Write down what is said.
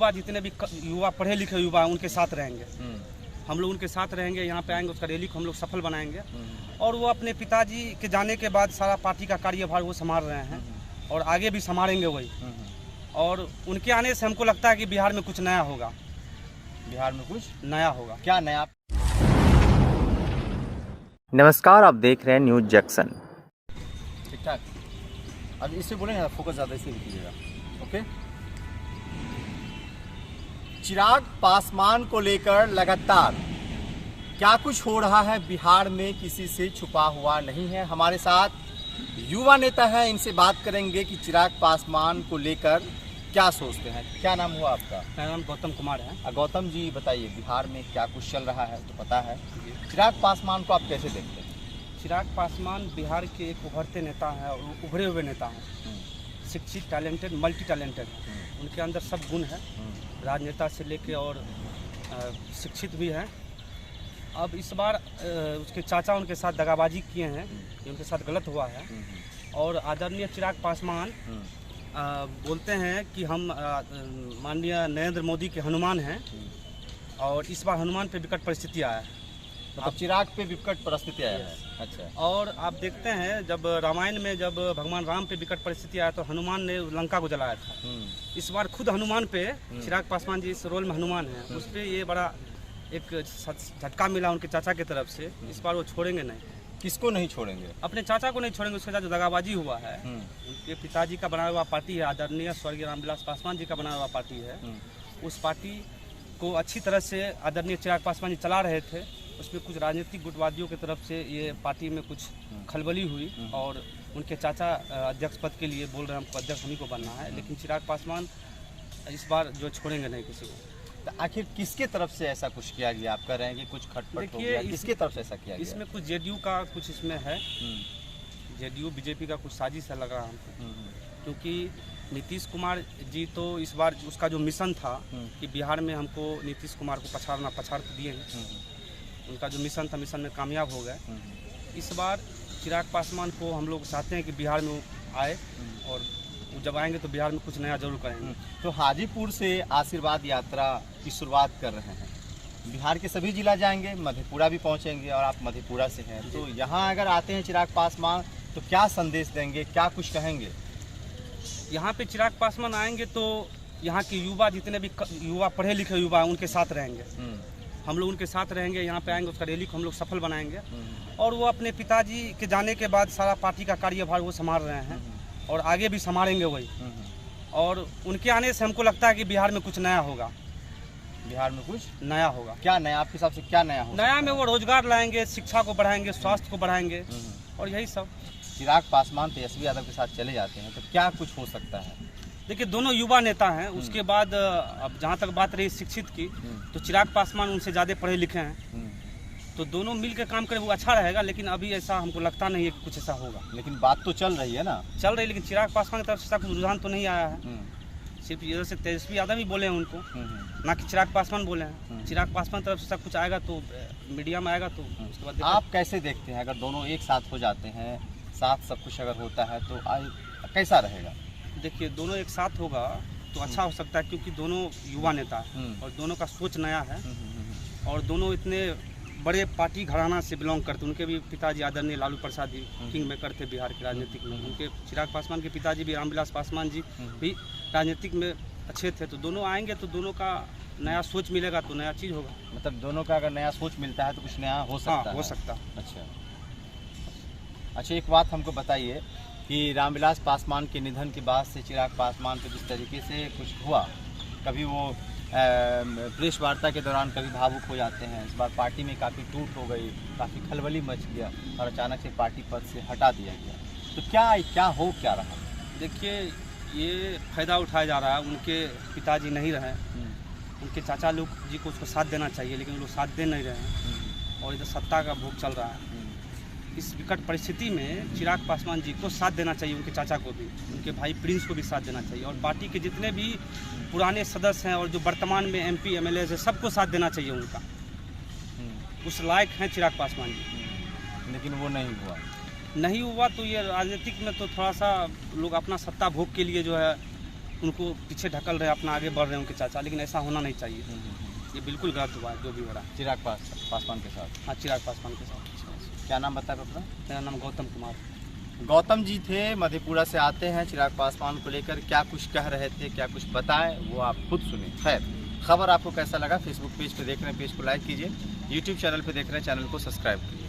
युवा जितने भी युवा पढ़े लिखे युवा उनके साथ रहेंगे। हम लोग उनके साथ रहेंगे, यहाँ पे आएंगे, उसका रैली को हम लोग सफल बनाएंगे। और वो अपने पिताजी के जाने के बाद सारा पार्टी का कार्यभार वो संभाल रहे हैं और आगे भी संभालेंगे वही। और उनके आने से हमको लगता है कि बिहार में कुछ नया होगा। बिहार में कुछ नया होगा। क्या नया? नमस्कार, आप देख रहे हैं न्यूज़ जंक्शन। ठीक ठाक। अब इससे बोलेंगे, फोकस ज़्यादा इसे कीजिएगा। ओके। चिराग पासवान को लेकर लगातार क्या कुछ हो रहा है बिहार में, किसी से छुपा हुआ नहीं है। हमारे साथ युवा नेता है, इनसे बात करेंगे कि चिराग पासवान को लेकर क्या सोचते हैं। क्या नाम हुआ आपका? मेरा नाम गौतम कुमार है। गौतम जी बताइए, बिहार में क्या कुछ चल रहा है तो पता है। चिराग पासवान को आप कैसे देखते हैं? चिराग पासवान बिहार के एक उभरते नेता हैं और उभरे हुए नेता हैं। शिक्षित, टैलेंटेड, मल्टी टैलेंटेड, उनके अंदर सब गुण है। राजनेता से लेके और शिक्षित भी हैं। अब इस बार उसके चाचा उनके साथ दगाबाजी किए हैं, ये उनके साथ गलत हुआ है। और आदरणीय चिराग पासवान बोलते हैं कि हम माननीय नरेंद्र मोदी के हनुमान हैं और इस बार हनुमान पे विकट परिस्थिति आया है। मतलब चिराग पे विकट परिस्थिति आया है। अच्छा। और आप देखते हैं जब रामायण में जब भगवान राम पे विकट परिस्थिति आया तो हनुमान ने लंका को जलाया था। इस बार खुद हनुमान पे चिराग पासवान जी इस रोल में हनुमान हैं, उस पर ये बड़ा एक झटका मिला उनके चाचा की तरफ से। इस बार वो छोड़ेंगे नहीं। किसको नहीं छोड़ेंगे? अपने चाचा को नहीं छोड़ेंगे। उसके साथ जो दगाबाजी हुआ है, उनके पिताजी का बनाया हुआ पार्टी है, आदरणीय स्वर्गीय रामविलास पासवान जी का बनाया हुआ पार्टी है। उस पार्टी को अच्छी तरह से आदरणीय चिराग पासवान जी चला रहे थे। उसमें कुछ राजनीतिक गुटवादियों की तरफ से ये पार्टी में कुछ खलबली हुई और उनके चाचा अध्यक्ष पद के लिए बोल रहे हैं हमको अध्यक्ष हम ही को बनना है। लेकिन चिराग पासवान इस बार जो छोड़ेंगे नहीं किसी को। तो आखिर किसके तरफ से ऐसा कुछ किया गया? आप कह रहे हैं कि कुछ खटपट हो गया, किसके तरफ से ऐसा किया गया? इसमें कुछ जेडीयू का कुछ इसमें है। जेडीयू बीजेपी का कुछ साजिश है लग रहा है हमको। क्योंकि नीतीश कुमार जी तो इस बार उसका जो मिशन था कि बिहार में हमको नीतीश कुमार को पछाड़ दिए हैं। उनका जो मिशन था, मिशन में कामयाब हो गए। इस बार चिराग पासवान को हम लोग चाहते हैं कि बिहार में आए और जब आएंगे तो बिहार में कुछ नया जरूर करेंगे। तो हाजीपुर से आशीर्वाद यात्रा की शुरुआत कर रहे हैं। बिहार के सभी जिला जाएंगे, मधेपुरा भी पहुंचेंगे और आप मधेपुरा से हैं, तो यहाँ अगर आते हैं चिराग पासवान तो क्या संदेश देंगे, क्या कुछ कहेंगे? यहाँ पे चिराग पासवान आएंगे तो यहाँ के युवा जितने भी युवा पढ़े लिखे युवा उनके साथ रहेंगे। हम लोग उनके साथ रहेंगे, यहाँ पे आएंगे, उसका रैली को हम लोग सफल बनाएंगे। और वो अपने पिताजी के जाने के बाद सारा पार्टी का कार्यभार वो संभाल रहे हैं और आगे भी संभालेंगे वही। और उनके आने से हमको लगता है कि बिहार में कुछ नया होगा। बिहार में कुछ नया होगा। क्या नया? आपके हिसाब से क्या नया होगा? नया में वो रोजगार लाएंगे, शिक्षा को बढ़ाएंगे, स्वास्थ्य को बढ़ाएंगे और यही सब। चिराग पासवान तेजस्वी यादव के साथ चले जाते हैं तो क्या कुछ हो सकता है? देखिए, दोनों युवा नेता हैं। उसके बाद अब जहाँ तक बात रही शिक्षित की, तो चिराग पासवान उनसे ज़्यादा पढ़े लिखे हैं, तो दोनों मिल के काम करें वो अच्छा रहेगा। लेकिन अभी ऐसा हमको लगता नहीं है कि कुछ ऐसा होगा। लेकिन बात तो चल रही है ना? चल रही, लेकिन चिराग पासवान की तरफ से ऐसा कुछ रुझान तो नहीं आया है। सिर्फ इधर से तेजस्वी यादव ही बोले हैं उनको, ना कि चिराग पासवान बोले हैं। चिराग पासवान की तरफ से सब कुछ आएगा तो मीडिया में आएगा, तो उसके बाद आप कैसे देखते हैं अगर दोनों एक साथ हो जाते हैं, साथ सब कुछ अगर होता है तो कैसा रहेगा? देखिए, दोनों एक साथ होगा तो अच्छा हो सकता है, क्योंकि दोनों युवा नेता हैं और दोनों का सोच नया है और दोनों इतने बड़े पार्टी घराना से बिलोंग करते। उनके भी पिताजी आदरणीय लालू प्रसाद जी किंग मेकर थे बिहार के राजनीतिक में। उनके चिराग पासवान के पिताजी भी रामविलास पासवान जी भी राजनीतिक में अच्छे थे। तो दोनों आएंगे तो दोनों का नया सोच मिलेगा तो नया चीज़ होगा। मतलब दोनों का अगर नया सोच मिलता है तो कुछ नया हो सकता है। हो सकता। अच्छा, एक बात हमको बताइए कि रामविलास पासवान के निधन के बाद से चिराग पासवान को जिस तरीके से कुछ हुआ, कभी वो प्रेस वार्ता के दौरान कभी भावुक हो जाते हैं। इस बार पार्टी में काफ़ी टूट हो गई, काफ़ी खलबली मच गया और अचानक से पार्टी पद से हटा दिया गया। तो क्या रहा? देखिए, ये फ़ायदा उठाया जा रहा है। उनके पिताजी नहीं रहे, उनके चाचा लोग जी को उसको साथ देना चाहिए, लेकिन वो लोग साथ दे नहीं रहे हैं और इधर सत्ता का भोग चल रहा है। इस विकट परिस्थिति में चिराग पासवान जी को साथ देना चाहिए, उनके चाचा को भी, उनके भाई प्रिंस को भी साथ देना चाहिए और पार्टी के जितने भी पुराने सदस्य हैं और जो वर्तमान में एमपी एमएलए है सबको साथ देना चाहिए उनका। उस लायक हैं चिराग पासवान जी। लेकिन वो नहीं हुआ तो ये राजनीतिक में तो थोड़ा सा लोग अपना सत्ता भोग के लिए जो है उनको पीछे ढकल रहे, अपना आगे बढ़ रहे हैं उनके चाचा, लेकिन ऐसा होना नहीं चाहिए। ये बिल्कुल गलत हुआ है जो भी हो रहा है। चिराग पासवान के साथ। हाँ, चिराग पासवान के साथ। क्या नाम बताया अपना? मेरा नाम गौतम कुमार। गौतम जी थे, मधेपुरा से आते हैं। चिराग पासवान को लेकर क्या कुछ कह रहे थे, क्या कुछ बताएं, वो आप खुद सुने। खैर, खबर आपको कैसा लगा? फेसबुक पेज पे देख रहे हैं, पेज को लाइक कीजिए। यूट्यूब चैनल पे देख रहे हैं, चैनल को सब्सक्राइब कीजिए।